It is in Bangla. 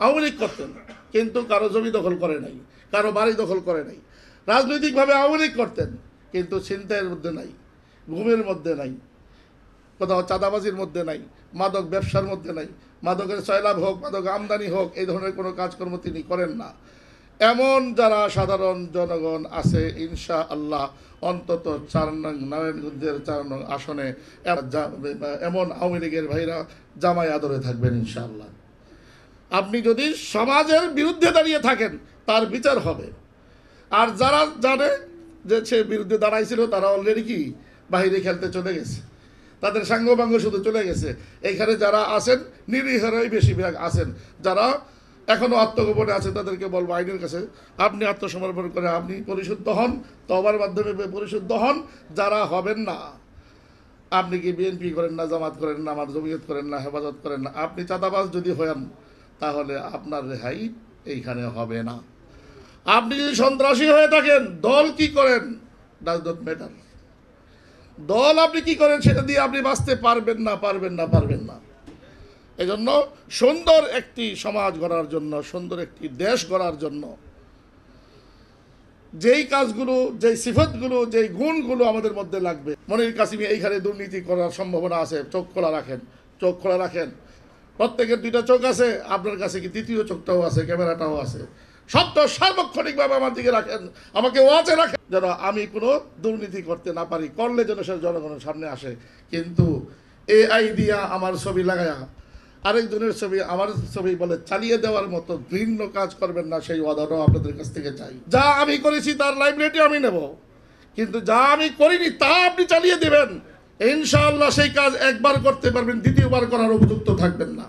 আওয়ামী লীগ করতেন, কিন্তু কারো জমি দখল করে নাই, কারো বাড়ি দখল করে নাই। রাজনৈতিকভাবে আওয়ামী লীগ করতেন, কিন্তু ছিনতাইয়ের মধ্যে নাই, ঘুমের মধ্যে নাই, কোথাও চাঁদাবাজির মধ্যে নাই, মাদক ব্যবসার মধ্যে নাই, মাদকের সয়লাভ হোক, মাদক আমদানি হোক, এই ধরনের কোনো কাজকর্ম তিনি করেন না। এমন যারা সাধারণ জনগণ আছে, ইনশা আল্লাহ অন্তত 4 নং নারায়ণগঞ্জের 4 নং আসনে এমন আওয়ামী লীগের ভাইরা জামাই আদরে থাকবেন ইনশাআল্লাহ। আপনি যদি সমাজের বিরুদ্ধে দাঁড়িয়ে থাকেন, তার বিচার হবে। আর যারা জানে যে সে বিরুদ্ধে দাঁড়াইছিল, তারা অলরেডি কি বাহিরে খেলতে চলে গেছে, তাদের সাঙ্গপাঙ্গ শুধু চলে গেছে। এইখানে যারা আছেন নিরীহরাই বেশিরভাগ আছেন, যারা এখনও আত্মগোপনে আছে, তাদেরকে বলবো আইনের কাছে আপনি আত্মসমর্পণ করে আপনি পরিশুদ্ধ হন, তওবার মাধ্যমে পরিশুদ্ধ হন। যারা হবেন না, আপনি কি বিএনপি করেন না, জামাত করেন না, আমার জমিয়ত করেন না, হেফাজত করেন না, আপনি চাঁদাবাজ যদি হন, তাহলে আপনার রেহাই এইখানে হবে না। আপনি যদি সন্ত্রাসী হয়ে থাকেন, দল কি করেন ডাজ নট ম্যাটার। দল আপনি কি করেন সেটা দিয়ে আপনি বাঁচতে পারবেন না, পারবেন না, পারবেন না। এই জন্য সুন্দর একটি সমাজ গড়ার জন্য, সুন্দর একটি দেশ গড়ার জন্য যেই কাজগুলো, যেই সিফতগুলো, যেই গুণগুলো আমাদের মধ্যে লাগবে। মনির কাসিমি এইখানে দুর্নীতি করার সম্ভাবনা আছে, চোখ খোলা রাখেন, চোখ খোলা রাখেন। প্রত্যেকের 2টা চোখ আছে, আপনার কাছে কি 3য় চোখটাও আছে, ক্যামেরাটাও আছে। সত্য সার্বক্ষণিকভাবে আমার দিকে রাখেন, আমাকে ওয়াচে রাখেন, যেন আমি কোনো দুর্নীতি করতে না পারি। করলে যেন সে জনগণের সামনে আসে। কিন্তু AI দিয়া আমার ছবি লাগায়া আরেকজনের ছবি আমার ছবি বলে চালিয়ে দেওয়ার মতো ঘৃণ্য কাজ করবেন না, সেই ওয়াদাটাও আপনাদের কাছ থেকে চাই। যা আমি করেছি তার লাইব্রেরিটি আমি নেব, কিন্তু যা আমি করিনি তা আপনি চালিয়ে দেবেন, ইনশাআল্লাহ সেই কাজ একবার করতে পারবেন, দ্বিতীয়বার করার উপযুক্ত থাকবেন না।